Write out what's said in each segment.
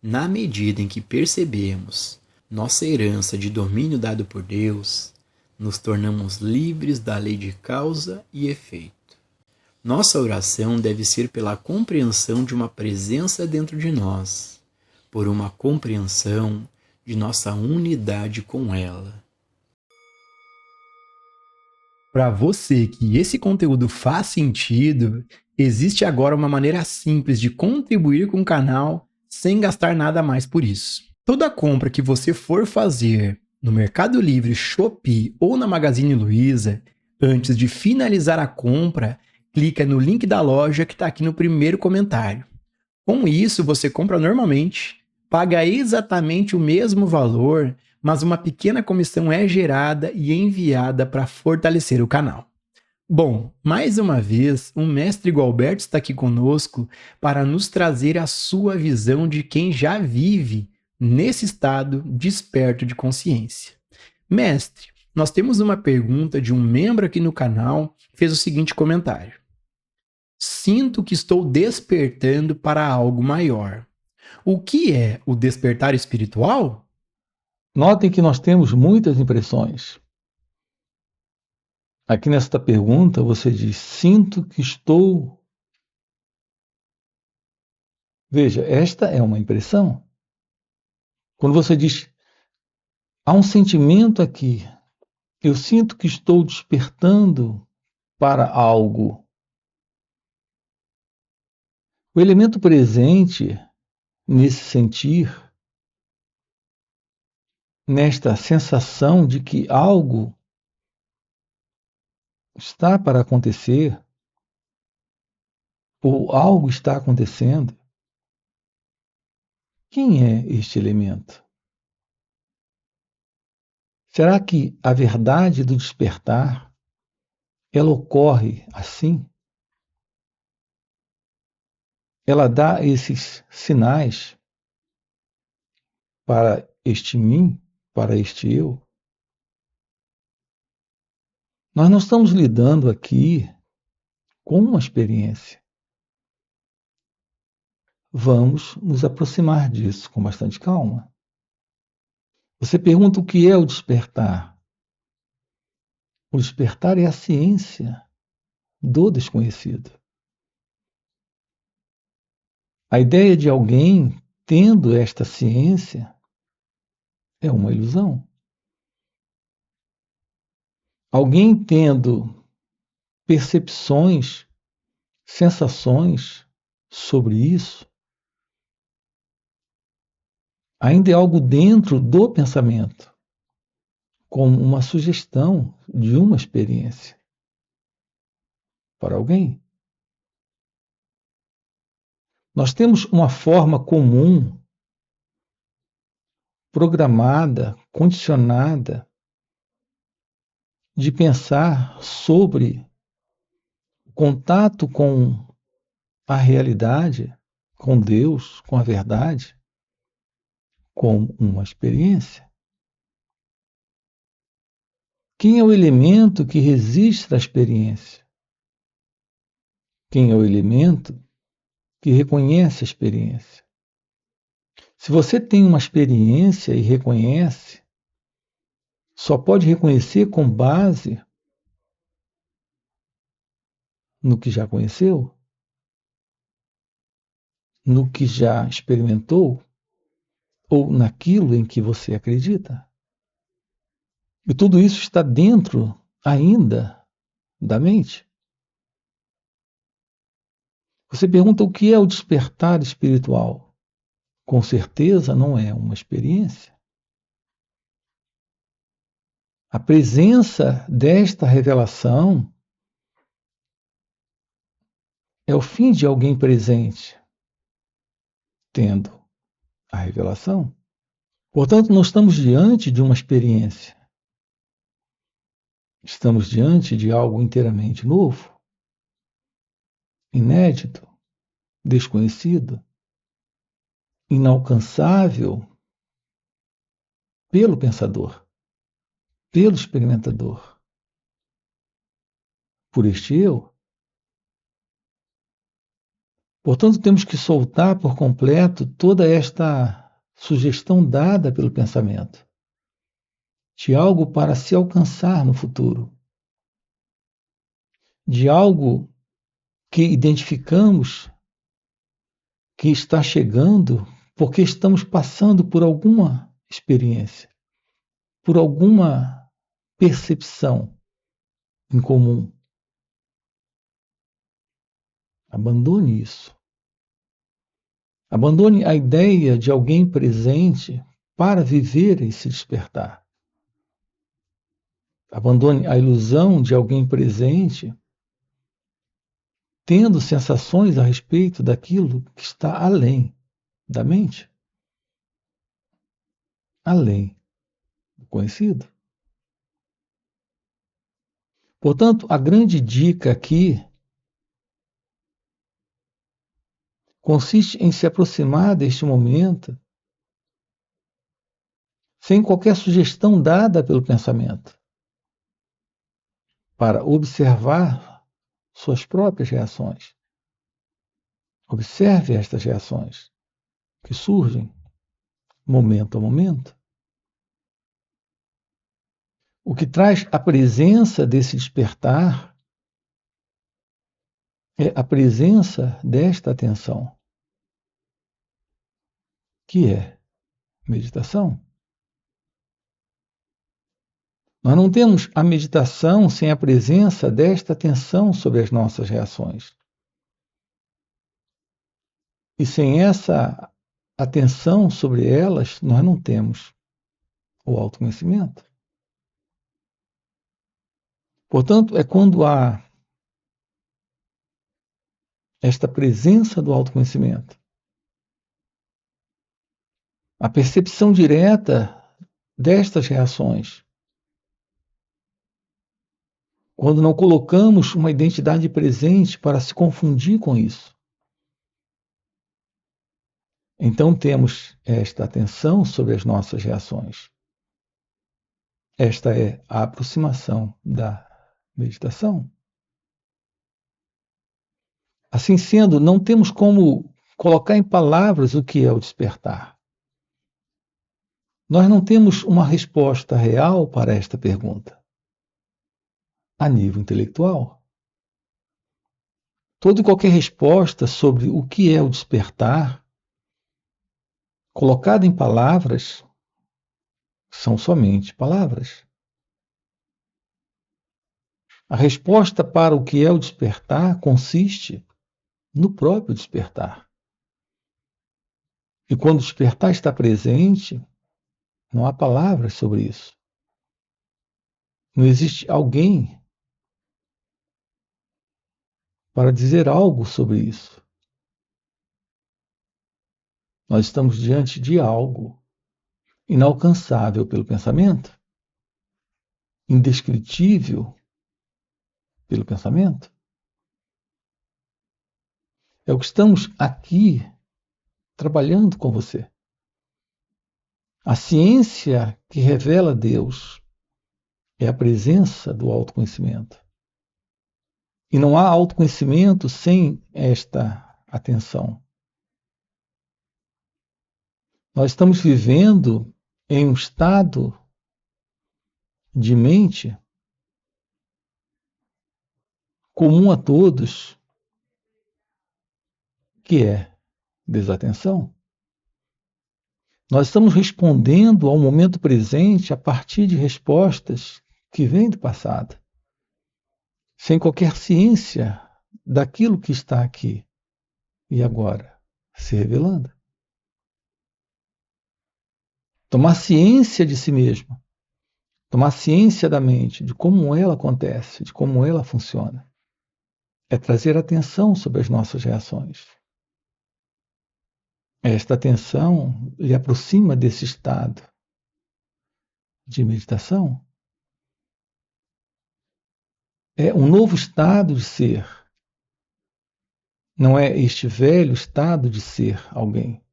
Na medida em que percebemos nossa herança de domínio dado por Deus, nos tornamos livres da lei de causa e efeito. Nossa oração deve ser pela compreensão de uma presença dentro de nós, por uma compreensão de nossa unidade com ela. Para você que esse conteúdo faz sentido, existe agora uma maneira simples de contribuir com o canal sem gastar nada mais por isso. Toda compra que você for fazer no Mercado Livre, Shopee ou na Magazine Luiza, antes de finalizar a compra, clica no link da loja que está aqui no primeiro comentário. Com isso, você compra normalmente, paga exatamente o mesmo valor, mas uma pequena comissão é gerada e enviada para fortalecer o canal. Bom, mais uma vez, o mestre Gualberto está aqui conosco para nos trazer a sua visão de quem já vive nesse estado desperto de consciência. Mestre, nós temos uma pergunta de um membro aqui no canal que fez o seguinte comentário: sinto que estou despertando para algo maior. O que é o despertar espiritual? Notem que nós temos muitas impressões. Aqui nesta pergunta você diz: sinto que estou. Veja, esta é uma impressão. Quando você diz: há um sentimento aqui, eu sinto que estou despertando para algo. O elemento presente nesse sentir, nesta sensação de que algo está para acontecer, ou algo está acontecendo, quem é este elemento? Será que a verdade do despertar, ela ocorre assim? Ela dá esses sinais para este mim, para este eu? Nós não estamos lidando aqui com uma experiência. Vamos nos aproximar disso com bastante calma. Você pergunta o que é o despertar. O despertar é a ciência do desconhecido. A ideia de alguém tendo esta ciência é uma ilusão. Alguém tendo percepções, sensações sobre isso, ainda é algo dentro do pensamento, como uma sugestão de uma experiência para alguém. Nós temos uma forma comum, programada, condicionada, de pensar sobre o contato com a realidade, com Deus, com a verdade, como uma experiência. Quem é o elemento que registra a experiência? Quem é o elemento que reconhece a experiência? Se você tem uma experiência e reconhece, só pode reconhecer com base no que já conheceu, no que já experimentou, ou naquilo em que você acredita. E tudo isso está dentro ainda da mente. Você pergunta o que é o despertar espiritual? Com certeza não é uma experiência. A presença desta revelação é o fim de alguém presente, tendo a revelação. Portanto, não estamos diante de uma experiência. Estamos diante de algo inteiramente novo, inédito, desconhecido, inalcançável pelo pensador, pelo experimentador, por este eu. Portanto, temos que soltar por completo toda esta sugestão dada pelo pensamento de algo para se alcançar no futuro, de algo que identificamos que está chegando porque estamos passando por alguma experiência, por alguma percepção em comum. Abandone isso. Abandone a ideia de alguém presente para viver esse despertar. Abandone a ilusão de alguém presente tendo sensações a respeito daquilo que está além da mente, além do conhecido. Portanto, a grande dica aqui consiste em se aproximar deste momento sem qualquer sugestão dada pelo pensamento, para observar suas próprias reações. Observe estas reações que surgem momento a momento. O que traz a presença desse despertar é a presença desta atenção, que é meditação. Nós não temos a meditação sem a presença desta atenção sobre as nossas reações. E sem essa atenção sobre elas, nós não temos o autoconhecimento. Portanto, é quando há esta presença do autoconhecimento, a percepção direta destas reações, quando não colocamos uma identidade presente para se confundir com isso. Então temos esta atenção sobre as nossas reações. Esta é a aproximação da meditação. Assim sendo, não temos como colocar em palavras o que é o despertar. Nós não temos uma resposta real para esta pergunta. A nível intelectual, toda e qualquer resposta sobre o que é o despertar, colocada em palavras, são somente palavras. A resposta para o que é o despertar consiste no próprio despertar. E quando o despertar está presente, não há palavras sobre isso. Não existe alguém para dizer algo sobre isso. Nós estamos diante de algo inalcançável pelo pensamento, indescritível pelo pensamento. É o que estamos aqui trabalhando com você. A ciência que revela Deus é a presença do autoconhecimento. E não há autoconhecimento sem esta atenção. Nós estamos vivendo em um estado de mente comum a todos, que é desatenção. Nós estamos respondendo ao momento presente a partir de respostas que vêm do passado, sem qualquer ciência daquilo que está aqui e agora se revelando. Tomar ciência de si mesmo, tomar ciência da mente, de como ela acontece, de como ela funciona, é trazer atenção sobre as nossas reações. Esta atenção lhe aproxima desse estado de meditação. É um novo estado de ser. Não é este velho estado de ser alguém.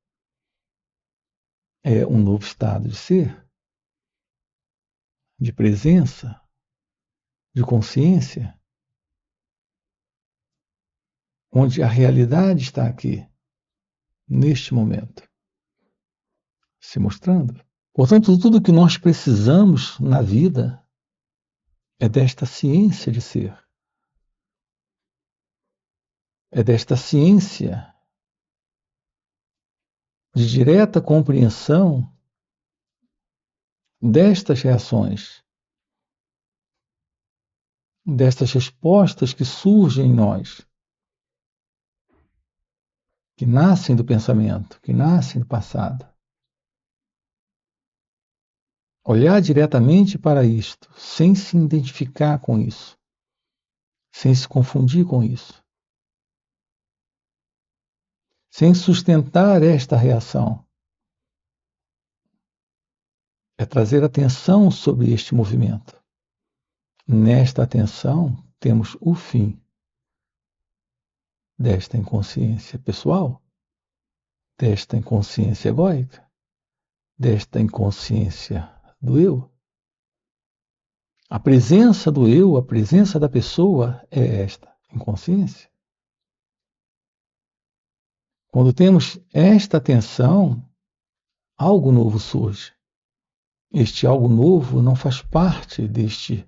É um novo estado de ser, de presença, de consciência. onde a realidade está aqui, neste momento, se mostrando. Portanto, tudo que nós precisamos na vida é desta ciência de ser. É desta ciência de direta compreensão destas reações, destas respostas que surgem em nós, que nascem do pensamento, que nascem do passado. Olhar diretamente para isto, sem se identificar com isso, sem se confundir com isso, sem sustentar esta reação, é trazer atenção sobre este movimento. Nesta atenção, temos o fim desta inconsciência pessoal, desta inconsciência egóica, desta inconsciência do eu. A presença do eu, a presença da pessoa é esta inconsciência. Quando temos esta atenção, algo novo surge. Este algo novo não faz parte deste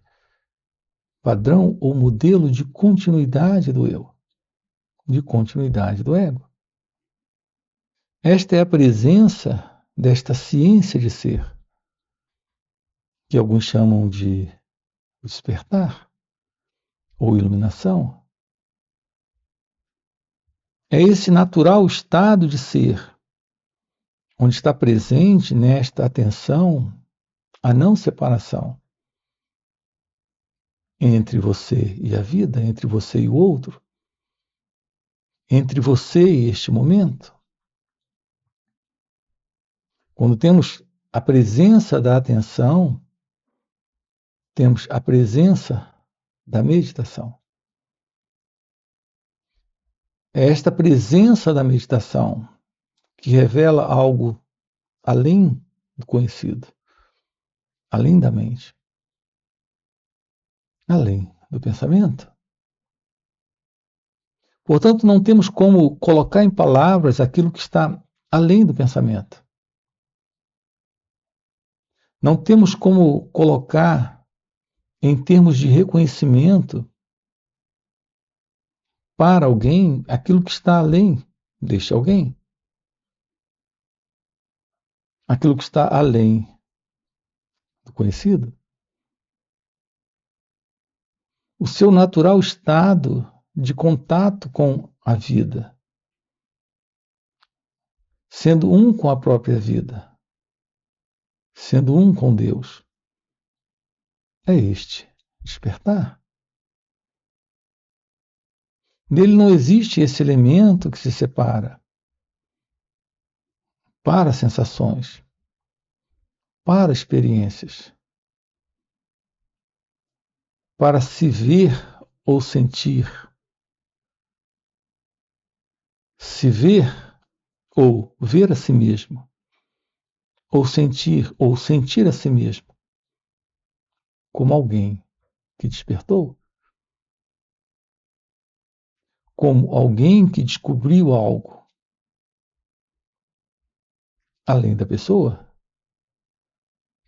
padrão ou modelo de continuidade do eu, de continuidade do ego. Esta é a presença desta ciência de ser, que alguns chamam de despertar ou iluminação. É esse natural estado de ser, onde está presente nesta atenção a não separação entre você e a vida, entre você e o outro, entre você e este momento. Quando temos a presença da atenção, temos a presença da meditação. É esta presença da meditação que revela algo além do conhecido, além da mente, além do pensamento. Portanto, não temos como colocar em palavras aquilo que está além do pensamento. Não temos como colocar em termos de reconhecimento para alguém aquilo que está além deste alguém. Aquilo que está além do conhecido. O seu natural estado de contato com a vida, sendo um com a própria vida, sendo um com Deus, é este despertar. Nele não existe esse elemento que se separa para sensações, para experiências, para se ver ou sentir. Se ver ou ver a si mesmo, ou sentir a si mesmo, como alguém que despertou, como alguém que descobriu algo além da pessoa.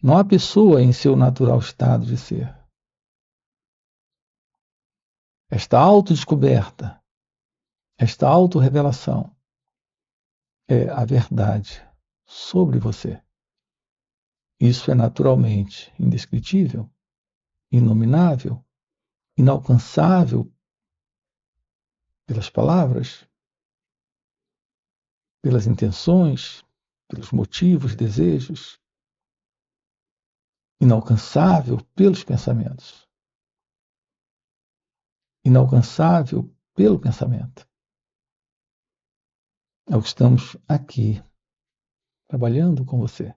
Não há pessoa em seu natural estado de ser. Esta autodescoberta, esta autorrevelação é a verdade sobre você. Isso é naturalmente indescritível, inominável, inalcançável pelas palavras, pelas intenções, pelos motivos, desejos, inalcançável pelos pensamentos, inalcançável pelo pensamento. É o que estamos aqui trabalhando com você.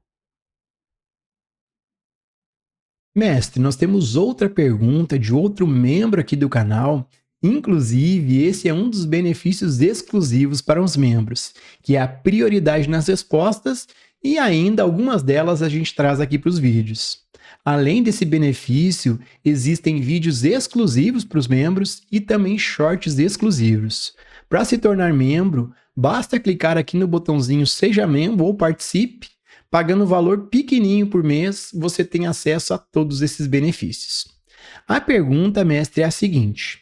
Mestre, nós temos outra pergunta de outro membro aqui do canal. Inclusive, esse é um dos benefícios exclusivos para os membros, que é a prioridade nas respostas, e ainda algumas delas a gente traz aqui para os vídeos. Além desse benefício, existem vídeos exclusivos para os membros e também shorts exclusivos. Para se tornar membro, basta clicar aqui no botãozinho Seja Membro ou Participe. Pagando um valor pequenininho por mês, você tem acesso a todos esses benefícios. A pergunta, mestre, é a seguinte: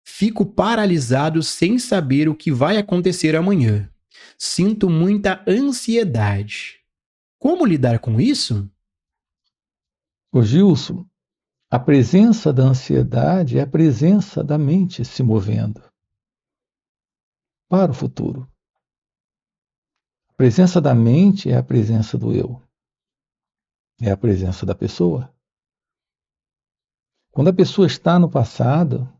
fico paralisado sem saber o que vai acontecer amanhã. Sinto muita ansiedade. Como lidar com isso? Ô Gilson, a presença da ansiedade é a presença da mente se movendo para o futuro. A presença da mente é a presença do eu, é a presença da pessoa. Quando a pessoa está no passado,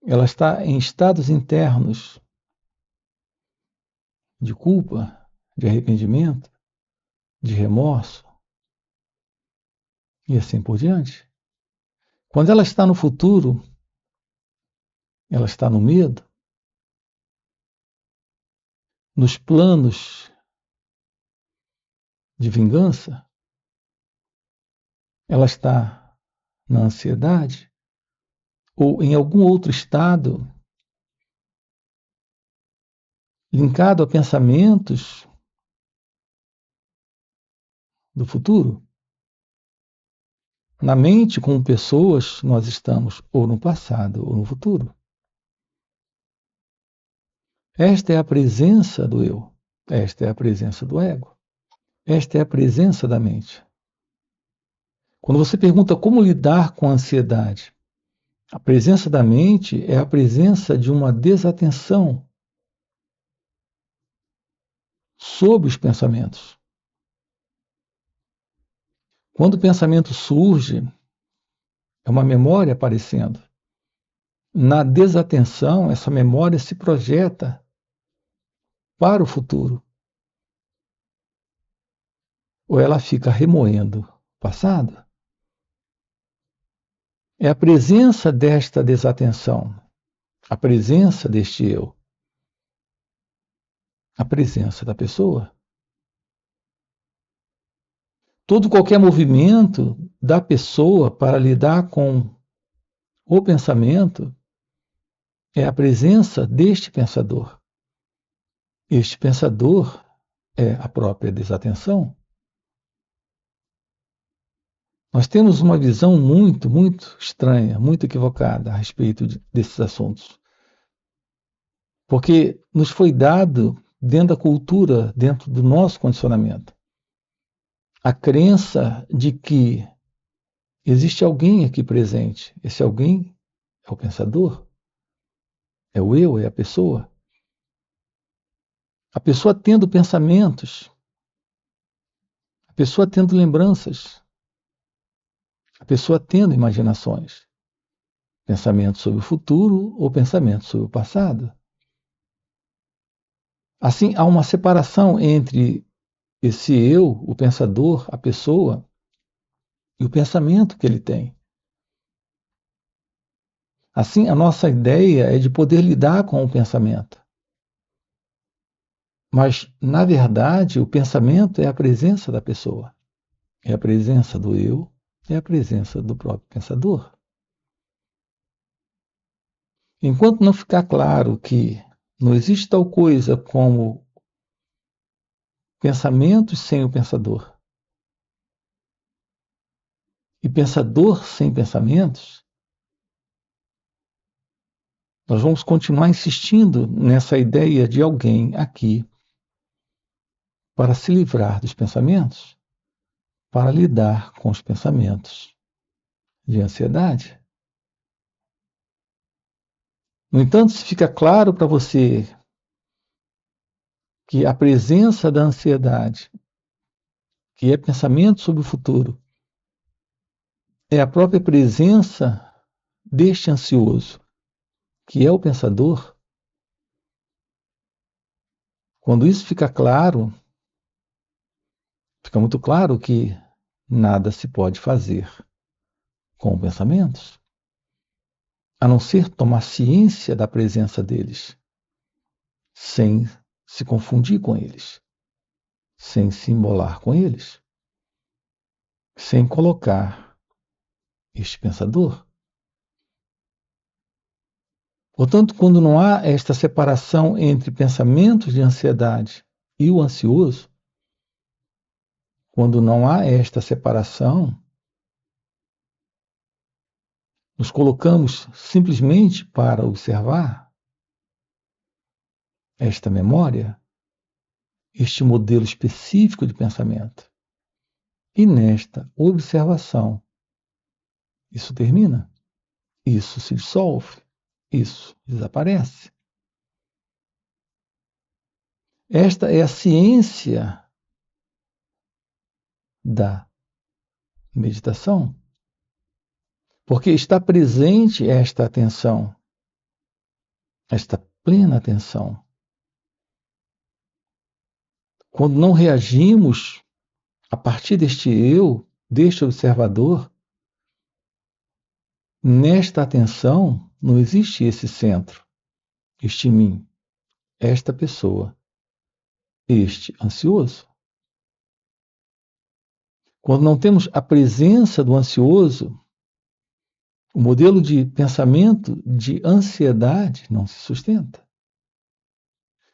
ela está em estados internos de culpa, de arrependimento, de remorso e assim por diante. Quando ela está no futuro, ela está no medo, nos planos de vingança, ela está na ansiedade ou em algum outro estado linkado a pensamentos do futuro. Na mente, como pessoas, nós estamos ou no passado ou no futuro. Esta é a presença do eu. Esta é a presença do ego. Esta é a presença da mente. Quando você pergunta como lidar com a ansiedade, a presença da mente é a presença de uma desatenção sobre os pensamentos. Quando o pensamento surge, é uma memória aparecendo. Na desatenção, essa memória se projeta para o futuro. Ou ela fica remoendo o passado. É a presença desta desatenção, a presença deste eu, a presença da pessoa. Qualquer movimento da pessoa para lidar com o pensamento é a presença deste pensador. Este pensador é a própria desatenção. Nós temos uma visão muito estranha, muito equivocada a respeito desses assuntos. Porque nos foi dado, dentro da cultura, dentro do nosso condicionamento, a crença de que existe alguém aqui presente. Esse alguém é o pensador, é o eu, é a pessoa. A pessoa tendo pensamentos, a pessoa tendo lembranças, a pessoa tendo imaginações, pensamentos sobre o futuro ou pensamentos sobre o passado. Assim, há uma separação entre esse eu, o pensador, a pessoa, e o pensamento que ele tem. Assim, a nossa ideia é de poder lidar com o pensamento. Mas, na verdade, o pensamento é a presença da pessoa. É a presença do eu, é a presença do próprio pensador. Enquanto não ficar claro que não existe tal coisa como pensamentos sem o pensador e pensador sem pensamentos, nós vamos continuar insistindo nessa ideia de alguém aqui para se livrar dos pensamentos, para lidar com os pensamentos de ansiedade. No entanto, se fica claro para você que a presença da ansiedade, que é pensamento sobre o futuro, é a própria presença deste ansioso, que é o pensador, quando isso fica claro, fica muito claro que nada se pode fazer com pensamentos, a não ser tomar ciência da presença deles, sem se confundir com eles, sem se embolar com eles, sem colocar este pensador. Portanto, quando não há esta separação entre pensamentos de ansiedade e o ansioso, quando não há esta separação, nos colocamos simplesmente para observar esta memória, este modelo específico de pensamento. E nesta observação, isso termina, isso se dissolve, isso desaparece. Esta é a ciência da meditação, porque está presente esta atenção, esta plena atenção. Quando não reagimos a partir deste eu, deste observador, nesta atenção não existe esse centro, este mim, esta pessoa, este ansioso. Quando não temos a presença do ansioso, o modelo de pensamento de ansiedade não se sustenta.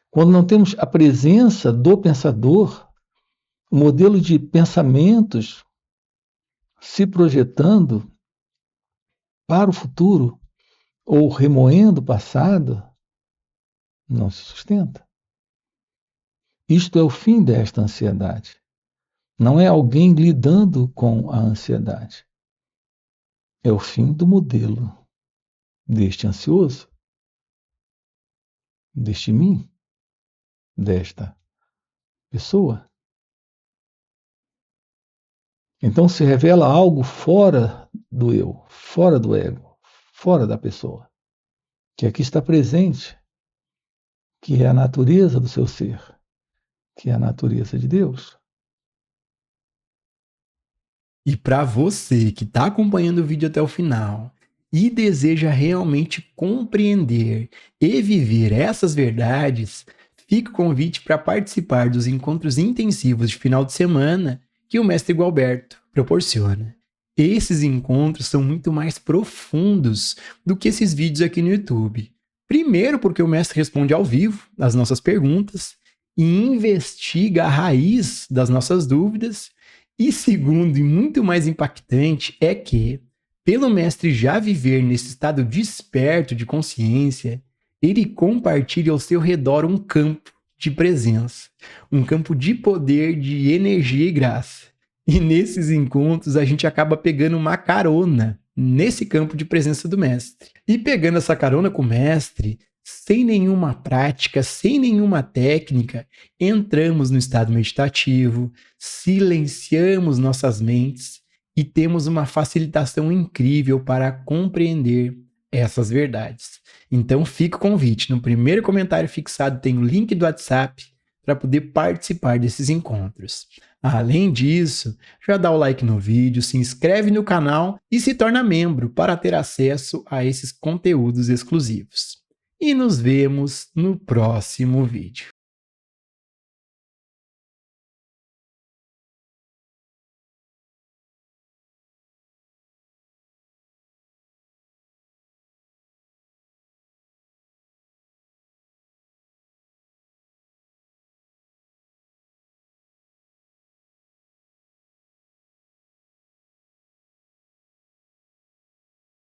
Quando não temos a presença do pensador, o modelo de pensamentos se projetando para o futuro ou remoendo o passado, não se sustenta. Isto é o fim desta ansiedade. Não é alguém lidando com a ansiedade. É o fim do modelo deste ansioso, deste mim, desta pessoa. Então se revela algo fora do eu, fora do ego, fora da pessoa, que aqui está presente, que é a natureza do seu ser, que é a natureza de Deus. E para você que está acompanhando o vídeo até o final e deseja realmente compreender e viver essas verdades, fica o convite para participar dos encontros intensivos de final de semana que o Mestre Gualberto proporciona. Esses encontros são muito mais profundos do que esses vídeos aqui no YouTube. Primeiro, porque o mestre responde ao vivo as nossas perguntas e investiga a raiz das nossas dúvidas. E segundo, e muito mais impactante, é que, pelo mestre já viver nesse estado desperto de consciência, ele compartilha ao seu redor um campo de presença, um campo de poder, de energia e graça. E nesses encontros a gente acaba pegando uma carona nesse campo de presença do mestre. E pegando essa carona com o mestre, sem nenhuma prática, sem nenhuma técnica, entramos no estado meditativo, silenciamos nossas mentes e temos uma facilitação incrível para compreender essas verdades. Então fica o convite, no primeiro comentário fixado tem o link do WhatsApp para poder participar desses encontros. Além disso, já dá o like no vídeo, se inscreve no canal e se torna membro para ter acesso a esses conteúdos exclusivos. E nos vemos no próximo vídeo.